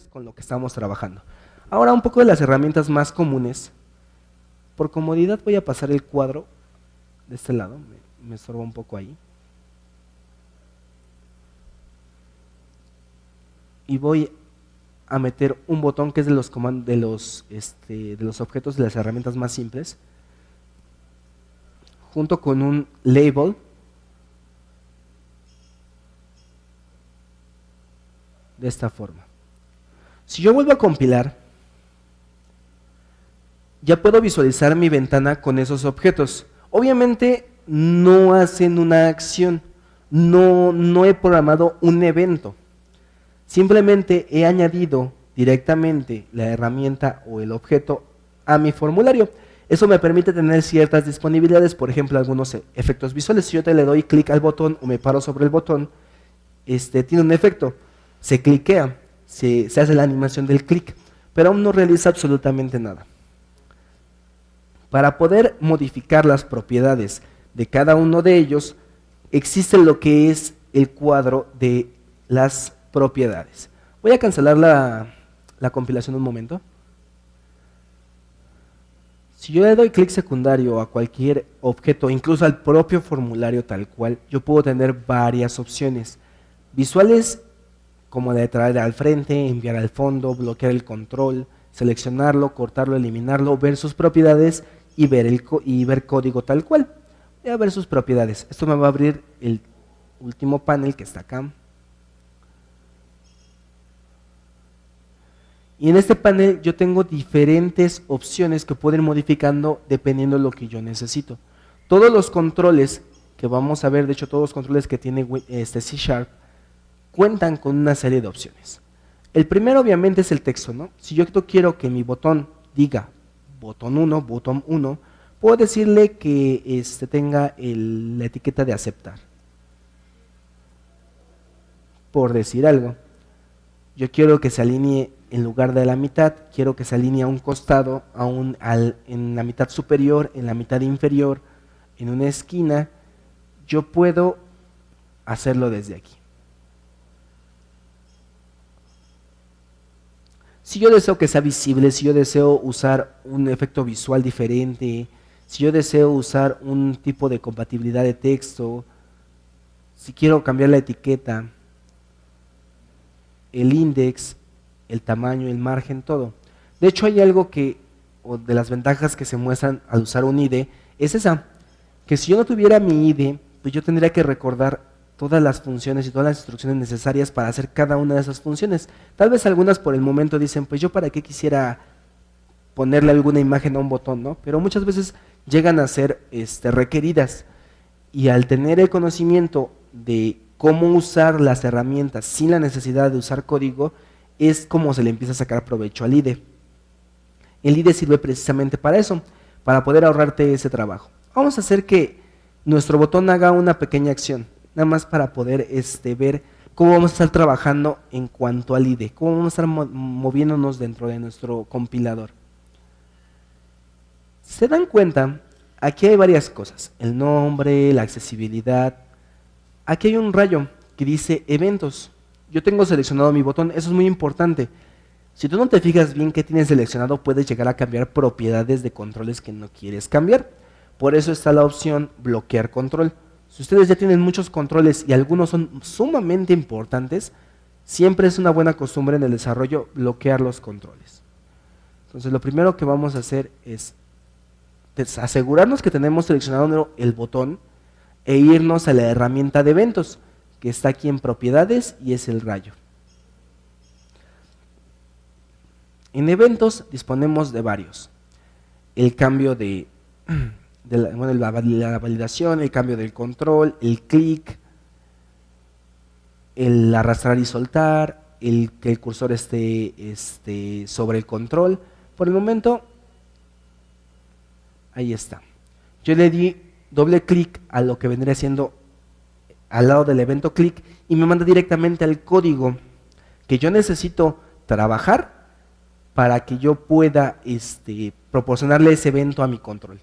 con lo que estamos trabajando. Ahora un poco de las herramientas más comunes. Por comodidad voy a pasar el cuadro de este lado, me estorba un poco ahí. Y voy a meter un botón que es de los comandos de los objetos de las herramientas más simples, junto con un label de esta forma. Si yo vuelvo a compilar, ya puedo visualizar mi ventana con esos objetos. Obviamente no hacen una acción, no he programado un evento. Simplemente he añadido directamente la herramienta o el objeto a mi formulario. Eso me permite tener ciertas disponibilidades, por ejemplo, algunos efectos visuales. Si yo le doy clic al botón o me paro sobre el botón, tiene un efecto, se cliquea, se hace la animación del clic, pero aún no realiza absolutamente nada. Para poder modificar las propiedades de cada uno de ellos, existe lo que es el cuadro de las propiedades. Voy a cancelar la compilación un momento. Si yo le doy clic secundario a cualquier objeto, incluso al propio formulario tal cual, yo puedo tener varias opciones visuales, como la de traer al frente, enviar al fondo, bloquear el control, seleccionarlo, cortarlo, eliminarlo, ver sus propiedades y ver código tal cual. Voy a ver sus propiedades. Esto me va a abrir el último panel que está acá. Y en este panel yo tengo diferentes opciones que puedo ir modificando dependiendo de lo que yo necesito. Todos los controles que vamos a ver, de hecho todos los controles que tiene C#, cuentan con una serie de opciones. El primero obviamente es el texto, ¿no? Si yo quiero que mi botón diga botón 1, puedo decirle que tenga la etiqueta de aceptar. Por decir algo. Yo quiero que se alinee en lugar de la mitad, quiero que se alinee a un costado, en la mitad superior, en la mitad inferior, en una esquina. Yo puedo hacerlo desde aquí. Si yo deseo que sea visible, si yo deseo usar un efecto visual diferente, si yo deseo usar un tipo de compatibilidad de texto, si quiero cambiar la etiqueta, el index, el tamaño, el margen, todo. De hecho hay algo o de las ventajas que se muestran al usar un IDE, es esa, que si yo no tuviera mi IDE, pues yo tendría que recordar todas las funciones y todas las instrucciones necesarias para hacer cada una de esas funciones. Tal vez algunas por el momento dicen, pues yo para qué quisiera ponerle alguna imagen a un botón, ¿no? Pero muchas veces llegan a ser requeridas, y al tener el conocimiento de cómo usar las herramientas sin la necesidad de usar código, es como se le empieza a sacar provecho al IDE. El IDE sirve precisamente para eso, para poder ahorrarte ese trabajo. Vamos a hacer que nuestro botón haga una pequeña acción, nada más para poder ver cómo vamos a estar trabajando en cuanto al IDE, cómo vamos a estar moviéndonos dentro de nuestro compilador. ¿Se dan cuenta? Aquí hay varias cosas, el nombre, la accesibilidad. Aquí hay un rayo que dice eventos. Yo tengo seleccionado mi botón, eso es muy importante. Si tú no te fijas bien qué tienes seleccionado, puedes llegar a cambiar propiedades de controles que no quieres cambiar. Por eso está la opción bloquear control. Si ustedes ya tienen muchos controles y algunos son sumamente importantes, siempre es una buena costumbre en el desarrollo bloquear los controles. Entonces lo primero que vamos a hacer es asegurarnos que tenemos seleccionado el botón e irnos a la herramienta de eventos, que está aquí en propiedades y es el rayo. En eventos disponemos de varios. El cambio la validación, el cambio del control, el clic, el arrastrar y soltar, que el cursor esté sobre el control. Por el momento, ahí está. Yo le di doble clic a lo que vendría siendo al lado del evento clic y me manda directamente al código que yo necesito trabajar para que yo pueda proporcionarle ese evento a mi control.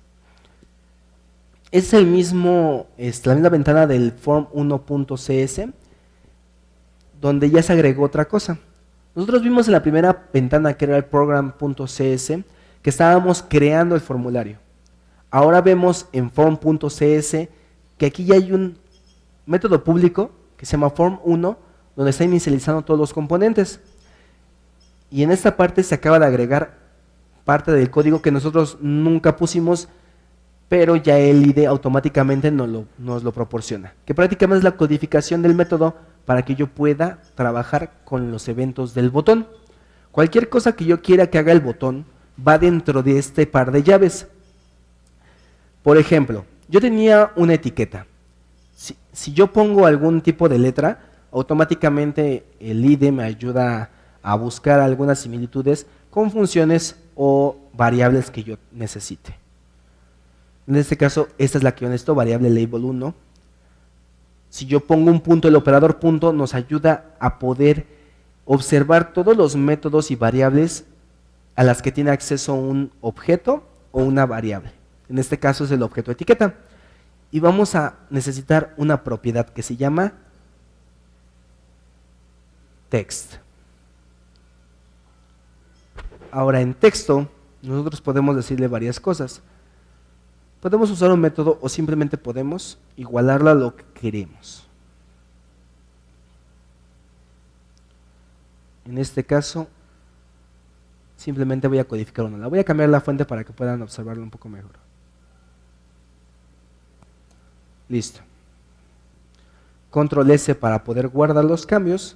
Es la misma ventana del form 1.cs, donde ya se agregó otra cosa. Nosotros vimos en la primera ventana, que era el program.cs, que estábamos creando el formulario. Ahora vemos en form.cs que aquí ya hay un método público que se llama form1, donde está inicializando todos los componentes. Y en esta parte se acaba de agregar parte del código que nosotros nunca pusimos, pero ya el IDE automáticamente nos lo proporciona, que prácticamente es la codificación del método para que yo pueda trabajar con los eventos del botón. Cualquier cosa que yo quiera que haga el botón va dentro de este par de llaves. Por ejemplo, yo tenía una etiqueta. Si yo pongo algún tipo de letra, automáticamente el IDE me ayuda a buscar algunas similitudes con funciones o variables que yo necesite. En este caso, esta es la que yo necesito, variable label1. Si yo pongo un punto, el operador punto nos ayuda a poder observar todos los métodos y variables a las que tiene acceso un objeto o una variable. En este caso es el objeto etiqueta. Y vamos a necesitar una propiedad que se llama text. Ahora en texto nosotros podemos decirle varias cosas. Podemos usar un método o simplemente podemos igualarlo a lo que queremos. En este caso, simplemente voy a codificar una. La voy a cambiar la fuente para que puedan observarlo un poco mejor. Listo. Control S para poder guardar los cambios.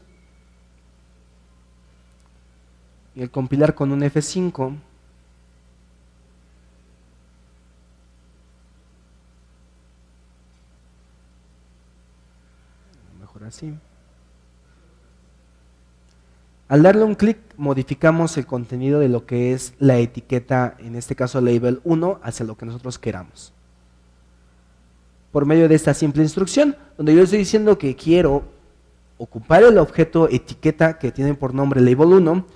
Y el compilar con un F5. Así. Al darle un clic modificamos el contenido de lo que es la etiqueta, en este caso label 1, hacia lo que nosotros queramos. Por medio de esta simple instrucción, donde yo estoy diciendo que quiero ocupar el objeto etiqueta que tiene por nombre label 1,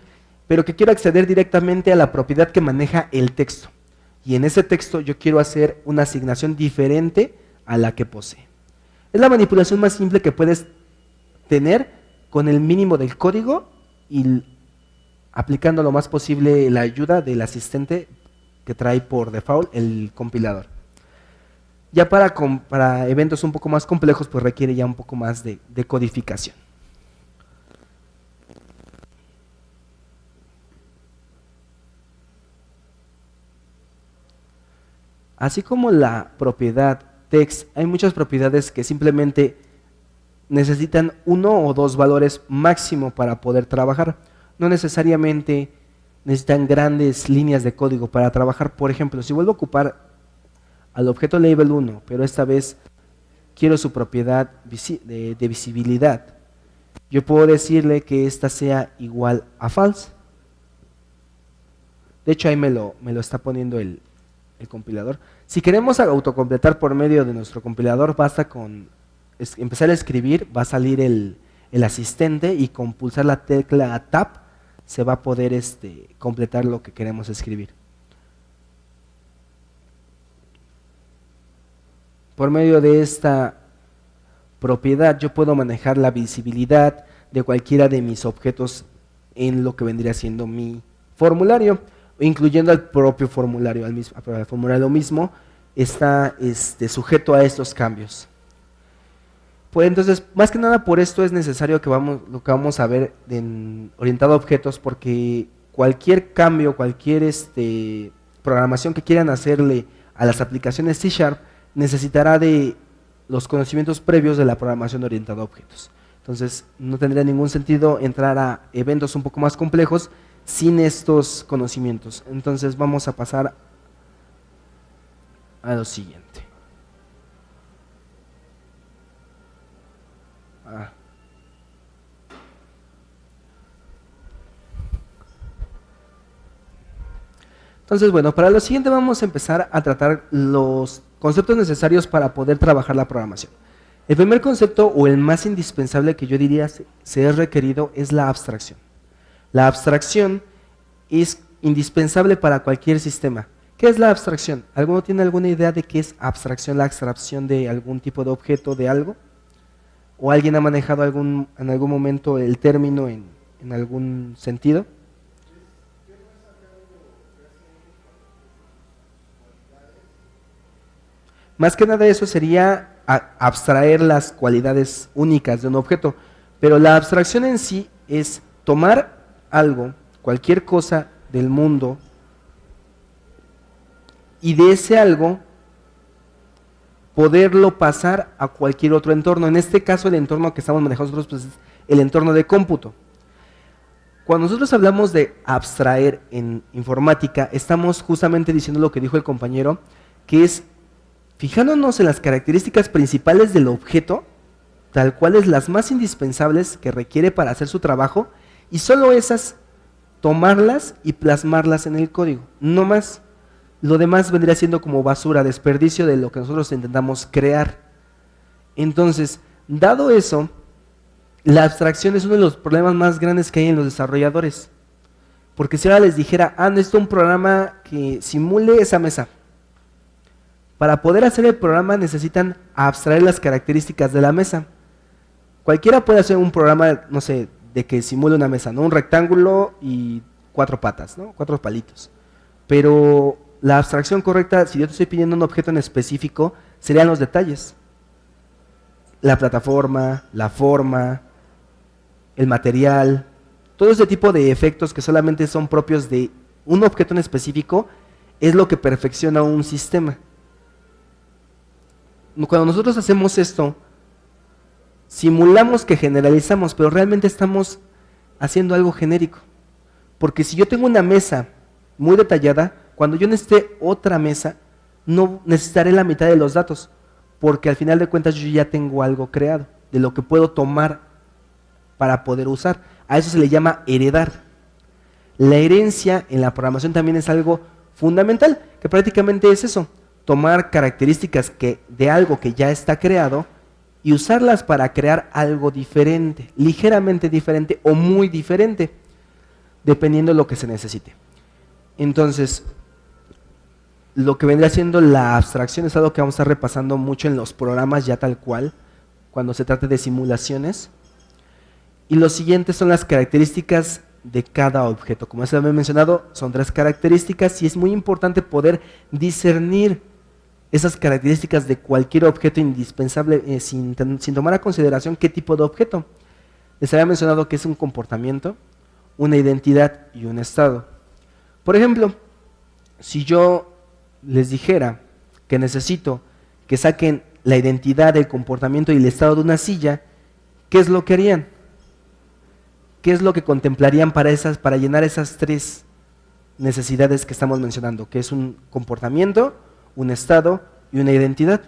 pero que quiero acceder directamente a la propiedad que maneja el texto. Y en ese texto yo quiero hacer una asignación diferente a la que posee. Es la manipulación más simple que puedes tener con el mínimo del código y aplicando lo más posible la ayuda del asistente que trae por default el compilador. Ya para eventos un poco más complejos, pues requiere ya un poco más de codificación. Así como la propiedad text, hay muchas propiedades que simplemente necesitan uno o dos valores máximo para poder trabajar. No necesariamente necesitan grandes líneas de código para trabajar. Por ejemplo, si vuelvo a ocupar al objeto label 1, pero esta vez quiero su propiedad de visibilidad, yo puedo decirle que esta sea igual a false. De hecho, ahí me lo está poniendo el compilador. Si queremos autocompletar por medio de nuestro compilador, basta con empezar a escribir, va a salir el asistente y con pulsar la tecla Tab se va a poder completar lo que queremos escribir. Por medio de esta propiedad yo puedo manejar la visibilidad de cualquiera de mis objetos en lo que vendría siendo mi formulario, incluyendo al propio formulario. El formulario mismo está sujeto a estos cambios. Pues entonces, más que nada por esto es necesario que lo que vamos a ver orientado a objetos, porque cualquier cambio, cualquier programación que quieran hacerle a las aplicaciones C# necesitará de los conocimientos previos de la programación orientada a objetos. Entonces, no tendría ningún sentido entrar a eventos un poco más complejos sin estos conocimientos. Entonces, vamos a pasar a lo siguiente. Entonces, bueno, para lo siguiente vamos a empezar a tratar los conceptos necesarios para poder trabajar la programación. El primer concepto, o el más indispensable que yo diría se es requerido, es la abstracción. La abstracción es indispensable para cualquier sistema. ¿Qué es la abstracción? ¿Alguno tiene alguna idea de qué es abstracción? La abstracción de algún tipo de objeto, de algo. ¿O alguien ha manejado en algún momento el término en en algún sentido. Más que nada eso sería abstraer las cualidades únicas de un objeto, pero la abstracción en sí es tomar algo, cualquier cosa del mundo, y de ese algo poderlo pasar a cualquier otro entorno. En este caso el entorno que estamos manejando nosotros pues, es el entorno de cómputo. Cuando nosotros hablamos de abstraer en informática, estamos justamente diciendo lo que dijo el compañero, que es fijándonos en las características principales del objeto, tal cual es las más indispensables que requiere para hacer su trabajo, y solo esas tomarlas y plasmarlas en el código, no más. Lo demás vendría siendo como basura, desperdicio de lo que nosotros intentamos crear. Entonces, dado eso, la abstracción es uno de los problemas más grandes que hay en los desarrolladores. Porque si ahora les dijera, necesito un programa que simule esa mesa. Para poder hacer el programa necesitan abstraer las características de la mesa. Cualquiera puede hacer un programa, no sé, de que simule una mesa, ¿no? Un rectángulo y 4 patas, ¿no? 4 palitos. Pero la abstracción correcta, si yo te estoy pidiendo un objeto en específico, serían los detalles. La plataforma, la forma, el material, todo ese tipo de efectos que solamente son propios de un objeto en específico, es lo que perfecciona un sistema. Cuando nosotros hacemos esto, simulamos que generalizamos, pero realmente estamos haciendo algo genérico. Porque si yo tengo una mesa muy detallada, cuando yo necesite otra mesa, no necesitaré la mitad de los datos, porque al final de cuentas yo ya tengo algo creado, de lo que puedo tomar para poder usar. A eso se le llama heredar. La herencia en la programación también es algo fundamental, que prácticamente es eso, tomar características de algo que ya está creado y usarlas para crear algo diferente, ligeramente diferente o muy diferente, dependiendo de lo que se necesite. Entonces, lo que vendría siendo la abstracción es algo que vamos a estar repasando mucho en los programas ya tal cual, cuando se trate de simulaciones. Y lo siguiente son las características de cada objeto. Como ya se había mencionado, son 3 características y es muy importante poder discernir esas características de cualquier objeto indispensable sin tomar a consideración qué tipo de objeto. Les había mencionado que es un comportamiento, una identidad y un estado. Por ejemplo, si yo les dijera que necesito que saquen la identidad, el comportamiento y el estado de una silla, ¿qué es lo que harían? ¿Qué es lo que contemplarían para llenar esas 3 necesidades que estamos mencionando? Que es un comportamiento, un estado y una identidad.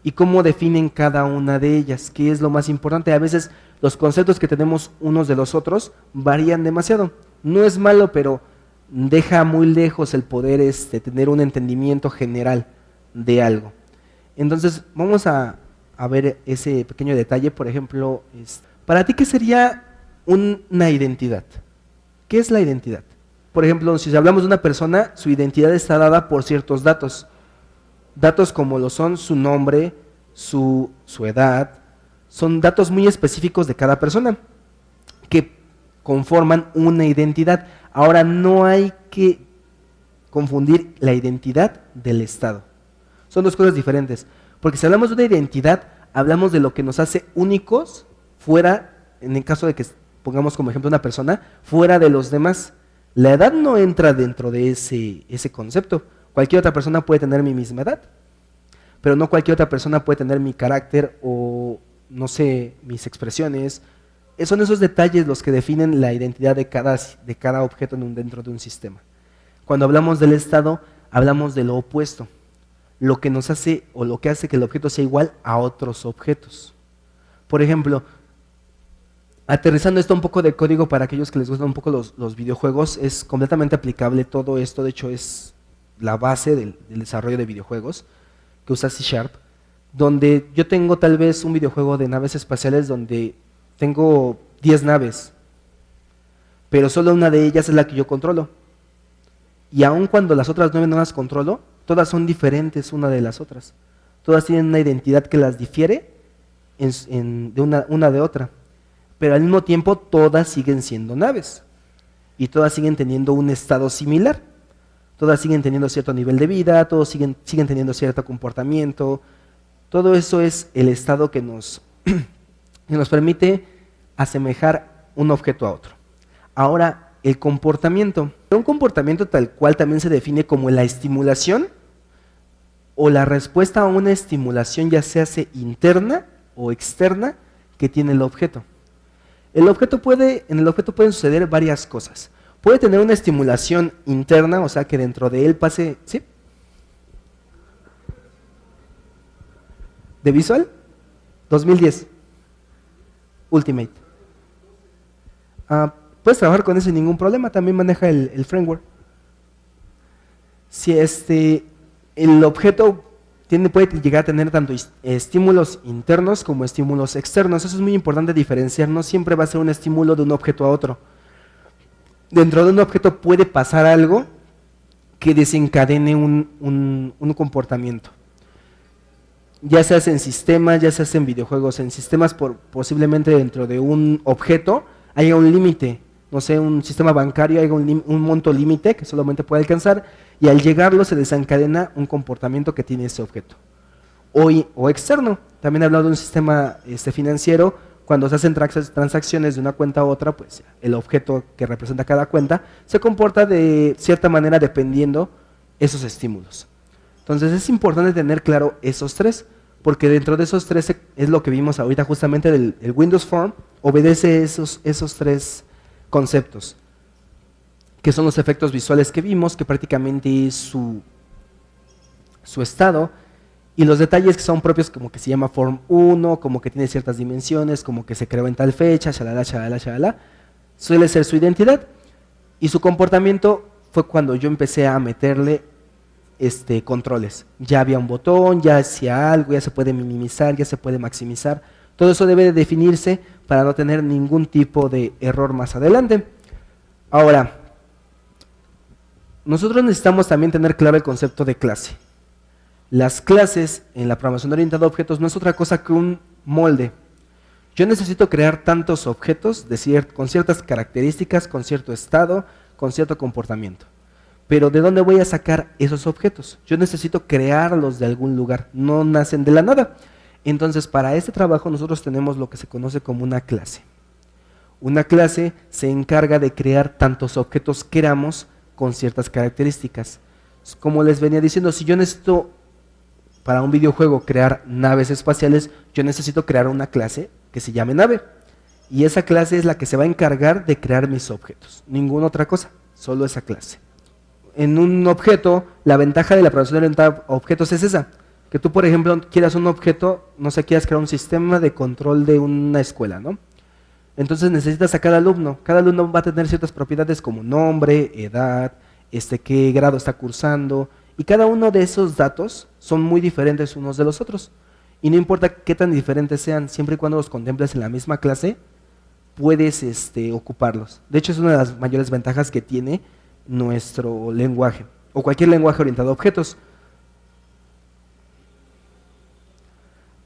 ¿Y cómo definen cada una de ellas? ¿Qué es lo más importante? A veces los conceptos que tenemos unos de los otros varían demasiado. No es malo, pero deja muy lejos el poder tener un entendimiento general de algo. Entonces, vamos a ver ese pequeño detalle. Por ejemplo, para ti, ¿qué sería una identidad? ¿Qué es la identidad? Por ejemplo, si hablamos de una persona, su identidad está dada por ciertos datos. Datos como lo son su nombre, su edad, son datos muy específicos de cada persona que conforman una identidad. Ahora, no hay que confundir la identidad del estado. Son 2 cosas diferentes, porque si hablamos de una identidad, hablamos de lo que nos hace únicos fuera, en el caso de que pongamos como ejemplo una persona, fuera de los demás. La edad no entra dentro de ese concepto. Cualquier otra persona puede tener mi misma edad, pero no cualquier otra persona puede tener mi carácter o, no sé, mis expresiones. Son esos detalles los que definen la identidad de cada objeto dentro de un sistema. Cuando hablamos del estado, hablamos de lo opuesto, lo que nos hace o lo que hace que el objeto sea igual a otros objetos. Por ejemplo, aterrizando esto un poco de código para aquellos que les gustan un poco los videojuegos, es completamente aplicable todo esto. De hecho, es la base del desarrollo de videojuegos que usa C#, donde yo tengo tal vez un videojuego de naves espaciales donde tengo 10 naves, pero solo una de ellas es la que yo controlo. Y aun cuando las otras 9 no las controlo, todas son diferentes una de las otras. Todas tienen una identidad que las difiere de una de otra. pero al mismo tiempo todas siguen siendo naves y todas siguen teniendo un estado similar. Todas siguen teniendo cierto nivel de vida, todos siguen teniendo cierto comportamiento. Todo eso es el estado que nos permite asemejar un objeto a otro. Ahora, el comportamiento. Un comportamiento tal cual también se define como la estimulación o la respuesta a una estimulación, ya sea interna o externa, que tiene el objeto. En el objeto pueden suceder varias cosas. Puede tener una estimulación interna, o sea que dentro de él pase, ¿sí? ¿De Visual? 2010. Ultimate. Puedes trabajar con eso sin ningún problema, también maneja el framework. Si el objeto puede llegar a tener tanto estímulos internos como estímulos externos. Eso es muy importante diferenciar, no siempre va a ser un estímulo de un objeto a otro. Dentro de un objeto puede pasar algo que desencadene un comportamiento. Ya se hace en sistemas, ya se hace en videojuegos. En sistemas posiblemente dentro de un objeto haya un límite. No sé, un sistema bancario haya un monto límite que solamente puede alcanzar y al llegarlo se desencadena un comportamiento que tiene ese objeto. O externo, también he hablado de un sistema financiero. Cuando se hacen transacciones de una cuenta a otra, pues el objeto que representa cada cuenta se comporta de cierta manera dependiendo esos estímulos. Entonces es importante tener claro esos tres, porque dentro de esos tres es lo que vimos ahorita justamente el Windows Form, obedece esos tres conceptos, que son los efectos visuales que vimos, que prácticamente es su estado, y los detalles que son propios, como que se llama Form 1, como que tiene ciertas dimensiones, como que se creó en tal fecha, shalala, shalala, shalala, suele ser su identidad. Y su comportamiento fue cuando yo empecé a meterle controles. Ya había un botón, ya hacía algo, ya se puede minimizar, ya se puede maximizar. Todo eso debe de definirse para no tener ningún tipo de error más adelante. Ahora, nosotros necesitamos también tener claro el concepto de clase. Las clases en la programación orientada a objetos no es otra cosa que un molde. Yo necesito crear tantos objetos con ciertas características, con cierto estado, con cierto comportamiento. Pero ¿de dónde voy a sacar esos objetos? Yo necesito crearlos de algún lugar, no nacen de la nada. Entonces, para este trabajo nosotros tenemos lo que se conoce como una clase. Una clase se encarga de crear tantos objetos queramos con ciertas características. Como les venía diciendo, si yo necesito para un videojuego crear naves espaciales, yo necesito crear una clase que se llame nave. Y esa clase es la que se va a encargar de crear mis objetos. Ninguna otra cosa, solo esa clase. En un objeto, la ventaja de la programación orientada a objetos es esa. Que tú, por ejemplo, quieras un objeto, no sé, quieras crear un sistema de control de una escuela, ¿no? Entonces necesitas a cada alumno. Cada alumno va a tener ciertas propiedades como nombre, edad, qué grado está cursando. Y cada uno de esos datos son muy diferentes unos de los otros. Y no importa qué tan diferentes sean, siempre y cuando los contemples en la misma clase, puedes ocuparlos. De hecho, es una de las mayores ventajas que tiene nuestro lenguaje, o cualquier lenguaje orientado a objetos.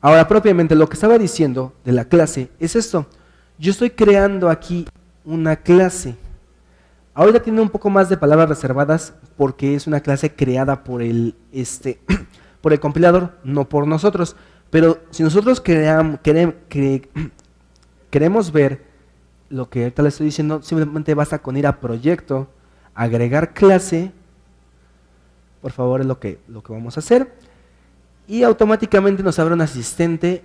Ahora, propiamente, lo que estaba diciendo de la clase es esto. Yo estoy creando aquí una clase. Ahorita tiene un poco más de palabras reservadas porque es una clase creada por por el compilador, no por nosotros. Pero si nosotros queremos ver lo que ahorita les estoy diciendo, simplemente basta con ir a proyecto, agregar clase, por favor es lo que vamos a hacer, y automáticamente nos abre un asistente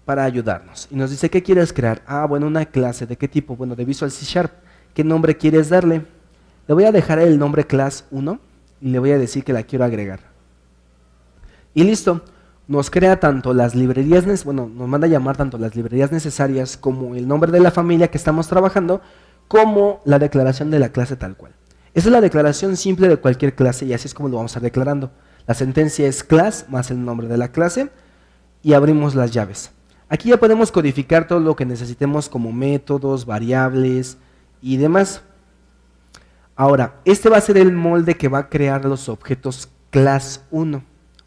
para ayudarnos. Y nos dice, ¿qué quieres crear? Bueno, una clase, ¿de qué tipo? Bueno, de Visual C Sharp. ¿Qué nombre quieres darle? Le voy a dejar el nombre class 1 y le voy a decir que la quiero agregar. Y listo, nos crea tanto las librerías, nos manda a llamar tanto las librerías necesarias como el nombre de la familia que estamos trabajando, como la declaración de la clase tal cual. Esa es la declaración simple de cualquier clase y así es como lo vamos a estar declarando. La sentencia es class más el nombre de la clase y abrimos las llaves. Aquí ya podemos codificar todo lo que necesitemos como métodos, variables y demás. Ahora, va a ser el molde que va a crear los objetos class 1.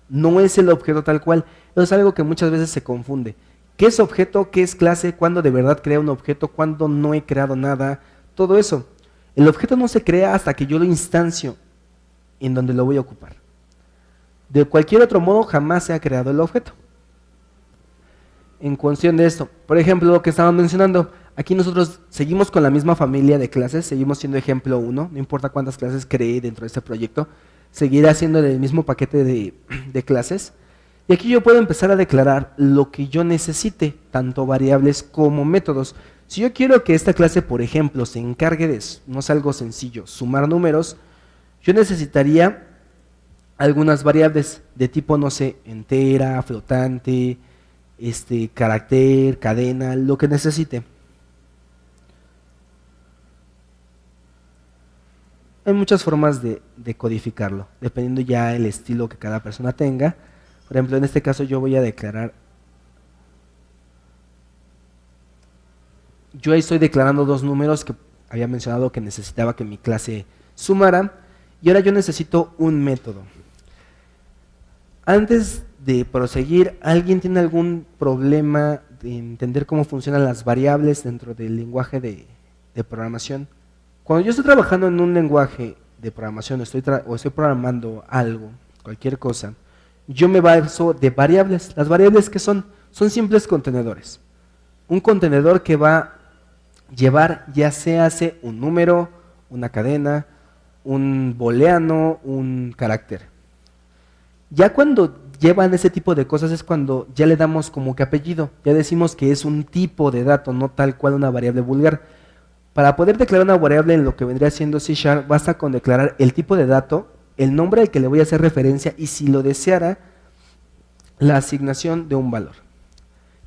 No es el objeto tal cual. Eso es algo que muchas veces se confunde. ¿Qué es objeto? ¿Qué es clase? ¿Cuándo de verdad crea un objeto? ¿Cuándo no he creado nada? Todo eso. El objeto no se crea hasta que yo lo instancio en donde lo voy a ocupar. De cualquier otro modo jamás se ha creado el objeto. En cuestión de esto, por ejemplo, lo que estaban mencionando, aquí nosotros seguimos con la misma familia de clases, seguimos siendo ejemplo 1, no importa cuántas clases creé dentro de este proyecto, seguiré haciendo el mismo paquete de clases. Y aquí yo puedo empezar a declarar lo que yo necesite, tanto variables como métodos. Si yo quiero que esta clase, por ejemplo, se encargue de, no es algo sencillo, sumar números, yo necesitaría algunas variables de tipo, no sé, entera, flotante, carácter, cadena, lo que necesite. Hay muchas formas de codificarlo, dependiendo ya el estilo que cada persona tenga. Por ejemplo, en este caso yo voy a declarar, yo ahí estoy declarando dos números que había mencionado que necesitaba que mi clase sumara, y ahora yo necesito un método. Antes de proseguir, ¿alguien tiene algún problema de entender cómo funcionan las variables dentro del lenguaje de programación? Cuando yo estoy trabajando en un lenguaje de programación o estoy programando algo, cualquier cosa, yo me baso de variables. Las variables que son simples contenedores. Un contenedor que va a llevar ya sea un número, una cadena, un booleano, un carácter. Ya cuando llevan ese tipo de cosas es cuando ya le damos como que apellido, ya decimos que es un tipo de dato, no tal cual una variable vulgar. Para poder declarar una variable en lo que vendría siendo C#, basta con declarar el tipo de dato, el nombre al que le voy a hacer referencia y si lo deseara, la asignación de un valor.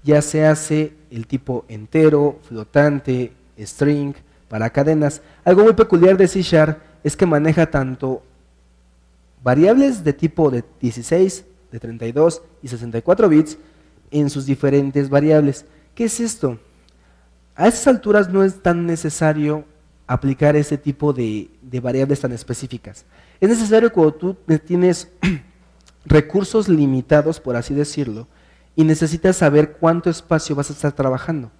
Ya se hace el tipo entero, flotante, string, para cadenas. Algo muy peculiar de C# es que maneja tanto variables de tipo de 16, de 32 y 64 bits en sus diferentes variables. ¿Qué es esto? A esas alturas no es tan necesario aplicar ese tipo de variables tan específicas. Es necesario cuando tú tienes recursos limitados, por así decirlo, y necesitas saber cuánto espacio vas a estar trabajando.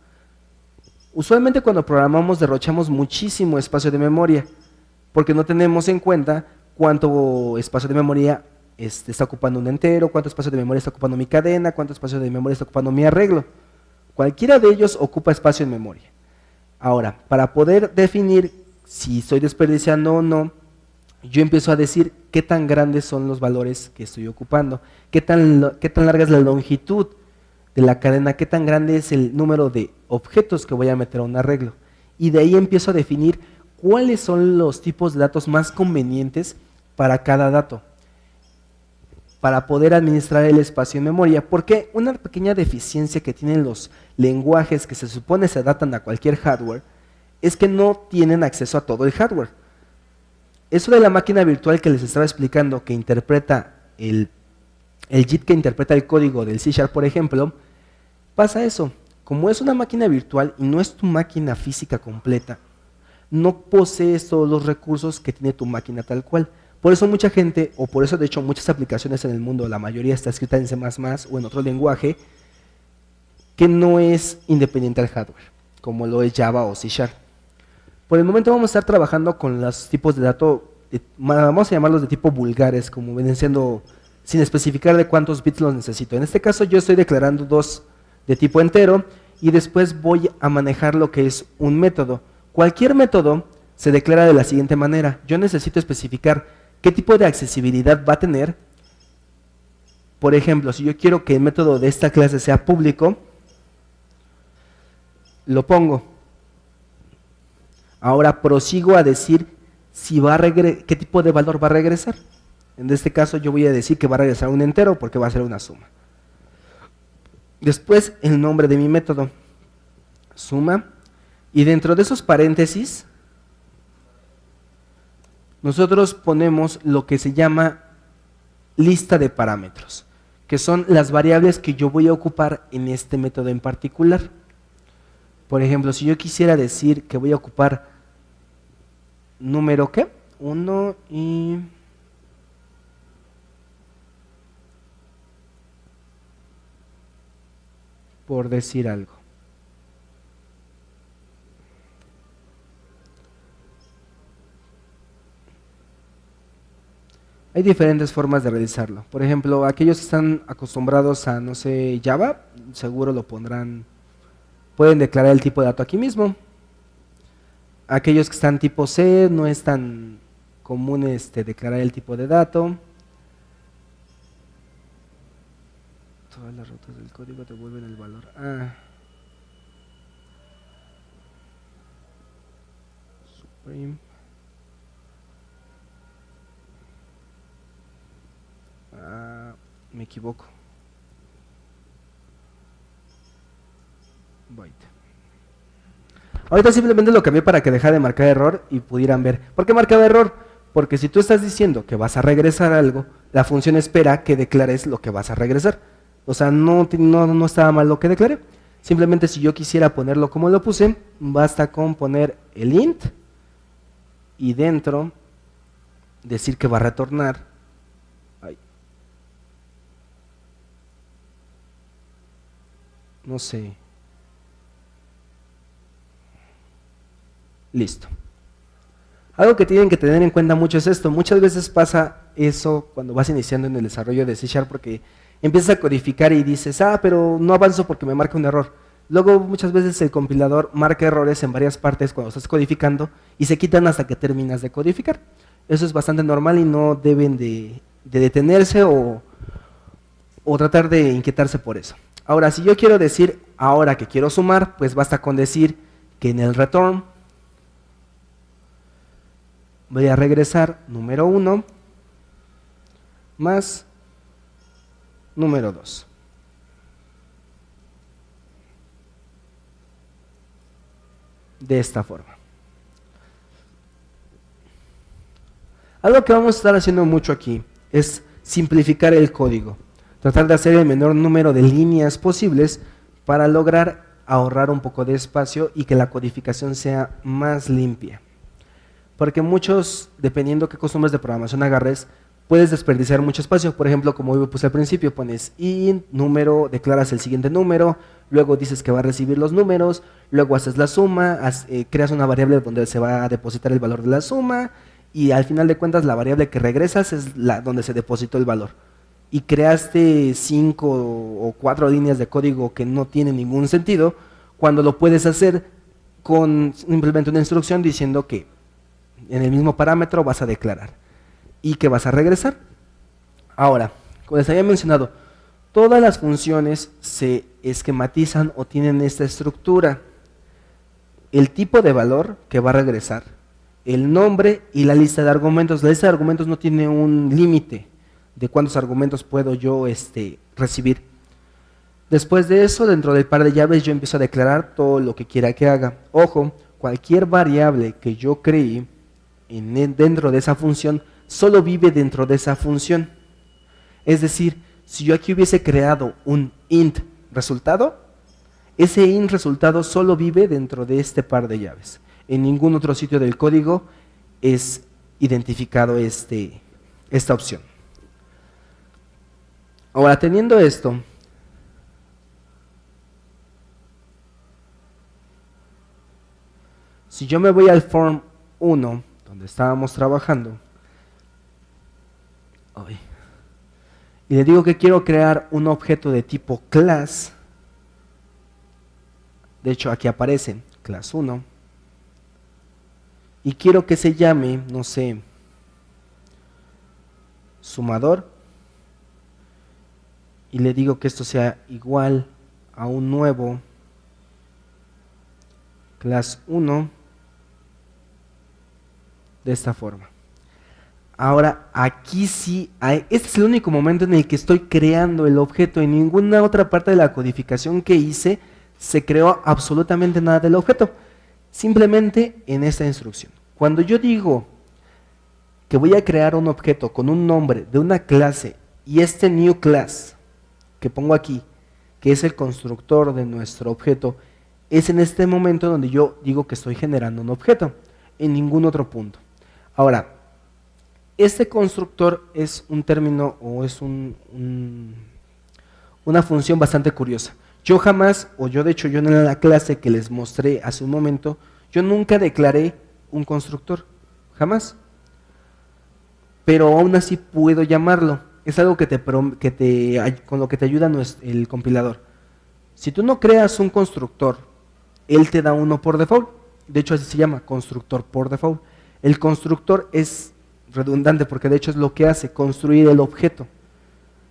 Usualmente cuando programamos derrochamos muchísimo espacio de memoria, porque no tenemos en cuenta cuánto espacio de memoria está ocupando un entero, cuánto espacio de memoria está ocupando mi cadena, cuánto espacio de memoria está ocupando mi arreglo. Cualquiera de ellos ocupa espacio en memoria. Ahora, para poder definir si estoy desperdiciando o no, yo empiezo a decir qué tan grandes son los valores que estoy ocupando, qué tan larga es la longitud de la cadena, qué tan grande es el número de objetos que voy a meter a un arreglo. Y de ahí empiezo a definir cuáles son los tipos de datos más convenientes para cada dato, para poder administrar el espacio en memoria, porque una pequeña deficiencia que tienen los lenguajes que se supone se adaptan a cualquier hardware, es que no tienen acceso a todo el hardware. Eso de la máquina virtual que les estaba explicando, que interpreta el JIT que interpreta el código del C#, por ejemplo, pasa eso. Como es una máquina virtual y no es tu máquina física completa, no posees todos los recursos que tiene tu máquina tal cual. Por eso mucha gente, o por eso de hecho muchas aplicaciones en el mundo, la mayoría está escrita en C++ o en otro lenguaje, que no es independiente al hardware, como lo es Java o C#. Por el momento vamos a estar trabajando con los tipos de datos, vamos a llamarlos de tipo vulgares, como vienen siendo, sin especificar de cuántos bits los necesito. En este caso yo estoy declarando dos de tipo entero y después voy a manejar lo que es un método. Cualquier método se declara de la siguiente manera. Yo necesito especificar qué tipo de accesibilidad va a tener. Por ejemplo, si yo quiero que el método de esta clase sea público, lo pongo. Ahora prosigo a decir si qué tipo de valor va a regresar. En este caso yo voy a decir que va a regresar un entero porque va a ser una suma. Después el nombre de mi método, suma, y dentro de esos paréntesis nosotros ponemos lo que se llama lista de parámetros, que son las variables que yo voy a ocupar en este método en particular. Por ejemplo, si yo quisiera decir que voy a ocupar número ¿qué? 1 y... por decir algo. Hay diferentes formas de realizarlo. Por ejemplo, aquellos que están acostumbrados a, no sé, Java, seguro lo pondrán, pueden declarar el tipo de dato aquí mismo. Aquellos que están tipo C, no es tan común declarar el tipo de dato. Todas las rutas del código devuelven el valor. Supreme. Me equivoco. Byte. Ahorita simplemente lo cambié para que dejara de marcar error y pudieran ver. ¿Por qué marcaba error? Porque si tú estás diciendo que vas a regresar algo, la función espera que declares lo que vas a regresar. O sea, no estaba mal lo que declaré. Simplemente si yo quisiera ponerlo como lo puse, basta con poner el int y dentro decir que va a retornar. No sé. Listo. Algo que tienen que tener en cuenta mucho es esto. Muchas veces pasa eso cuando vas iniciando en el desarrollo de C# porque empiezas a codificar y dices, pero no avanzo porque me marca un error. Luego muchas veces el compilador marca errores en varias partes cuando estás codificando y se quitan hasta que terminas de codificar. Eso es bastante normal y no deben de detenerse o tratar de inquietarse por eso. Ahora, si yo quiero decir ahora que quiero sumar, pues basta con decir que en el return voy a regresar número 1 más número 2. De esta forma. Algo que vamos a estar haciendo mucho aquí es simplificar el código. Tratar de hacer el menor número de líneas posibles para lograr ahorrar un poco de espacio y que la codificación sea más limpia. Porque muchos, dependiendo qué costumbres de programación agarres, puedes desperdiciar mucho espacio. Por ejemplo, como yo puse al principio, pones int, número, declaras el siguiente número, luego dices que va a recibir los números, luego haces la suma, creas una variable donde se va a depositar el valor de la suma y al final de cuentas la variable que regresas es la donde se depositó el valor. Y creaste 5 o 4 líneas de código que no tienen ningún sentido, cuando lo puedes hacer con simplemente una instrucción diciendo que en el mismo parámetro vas a declarar y que vas a regresar. Ahora, como les había mencionado, todas las funciones se esquematizan o tienen esta estructura. El tipo de valor que va a regresar, el nombre y la lista de argumentos. La lista de argumentos no tiene un límite de cuántos argumentos puedo yo recibir. Después de eso, dentro del par de llaves, yo empiezo a declarar todo lo que quiera que haga. Ojo, cualquier variable que yo cree dentro de esa función, solo vive dentro de esa función. Es decir, si yo aquí hubiese creado un int resultado, ese int resultado solo vive dentro de este par de llaves. En ningún otro sitio del código es identificado esta opción. Ahora, teniendo esto, si yo me voy al form 1, donde estábamos trabajando, y le digo que quiero crear un objeto de tipo class, de hecho aquí aparece class 1, y quiero que se llame, no sé, sumador, y le digo que esto sea igual a un nuevo class 1 de esta forma. Ahora aquí sí, este es el único momento en el que estoy creando el objeto. En ninguna otra parte de la codificación que hice se creó absolutamente nada del objeto. Simplemente en esta instrucción. Cuando yo digo que voy a crear un objeto con un nombre de una clase y este new class que pongo aquí, que es el constructor de nuestro objeto, es en este momento donde yo digo que estoy generando un objeto, en ningún otro punto. Ahora, este constructor es un término o es una función bastante curiosa. Yo jamás, o yo de hecho yo en la clase que les mostré hace un momento, yo nunca declaré un constructor, jamás. Pero aún así puedo llamarlo. Es algo con lo que te ayuda el compilador. Si tú no creas un constructor, él te da uno por default. De hecho así se llama, constructor por default. El constructor es redundante porque de hecho es lo que hace, construir el objeto.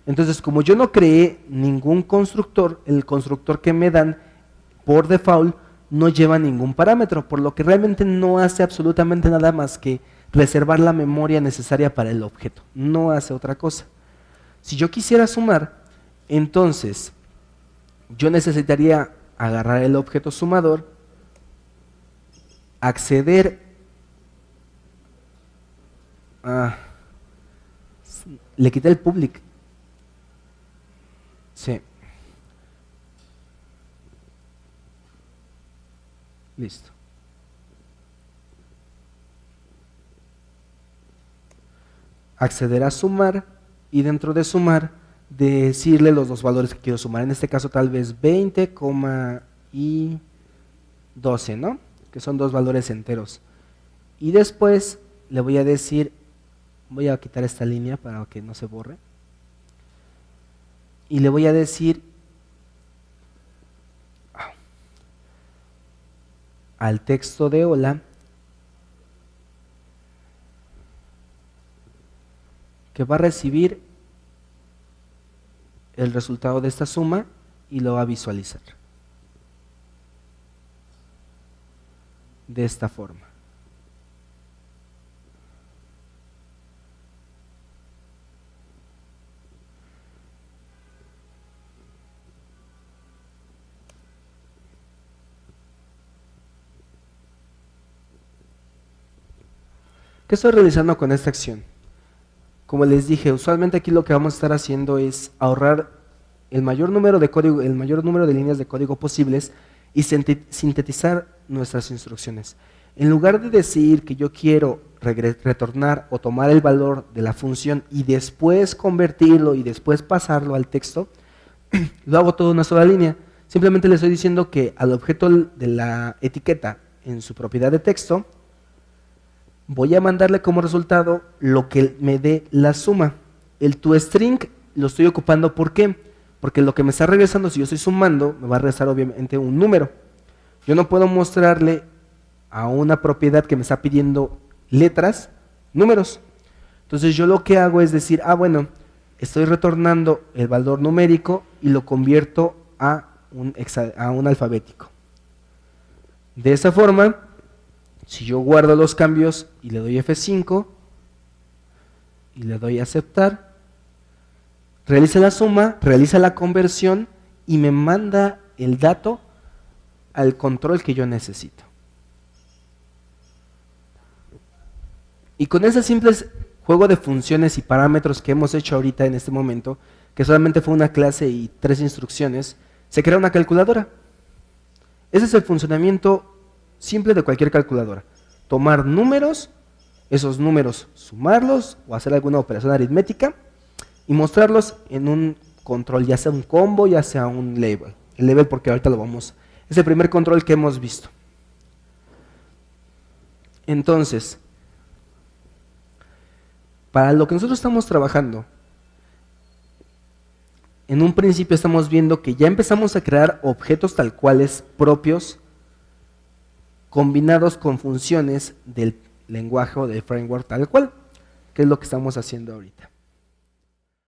Entonces, como yo no creé ningún constructor, el constructor que me dan por default no lleva ningún parámetro, por lo que realmente no hace absolutamente nada más que reservar la memoria necesaria para el objeto. No hace otra cosa. Si yo quisiera sumar, entonces yo necesitaría agarrar el objeto sumador, acceder a... Le quité el public. Sí. Listo. Acceder a sumar y dentro de sumar decirle los dos valores que quiero sumar. En este caso tal vez 20, y 12, ¿no? Que son dos valores enteros. Y después le voy a decir, voy a quitar esta línea para que no se borre. Y le voy a decir al texto de hola que va a recibir el resultado de esta suma y lo va a visualizar de esta forma. ¿Qué estoy realizando con esta acción? Como les dije, usualmente aquí lo que vamos a estar haciendo es ahorrar el mayor número de código, el mayor número de líneas de código posibles y sintetizar nuestras instrucciones. En lugar de decir que yo quiero retornar o tomar el valor de la función y después convertirlo y después pasarlo al texto, lo hago todo en una sola línea. Simplemente le estoy diciendo que al objeto de la etiqueta en su propiedad de texto, voy a mandarle como resultado lo que me dé la suma. El toString lo estoy ocupando, ¿por qué? Porque lo que me está regresando, si yo estoy sumando, me va a regresar obviamente un número. Yo no puedo mostrarle a una propiedad que me está pidiendo letras, números. Entonces yo lo que hago es decir, bueno, estoy retornando el valor numérico y lo convierto a un alfabético. De esa forma, si yo guardo los cambios y le doy F5 y le doy a aceptar, realiza la suma, realiza la conversión y me manda el dato al control que yo necesito. Y con ese simple juego de funciones y parámetros que hemos hecho ahorita en este momento, que solamente fue una clase y 3 instrucciones, se crea una calculadora. Ese es el funcionamiento simple de cualquier calculadora. Tomar números, esos números sumarlos o hacer alguna operación aritmética y mostrarlos en un control, ya sea un combo, ya sea un label. El label porque ahorita lo vamos, es el primer control que hemos visto. Entonces, para lo que nosotros estamos trabajando, en un principio estamos viendo que ya empezamos a crear objetos tal cuales propios, combinados con funciones del lenguaje o del framework tal cual, que es lo que estamos haciendo ahorita.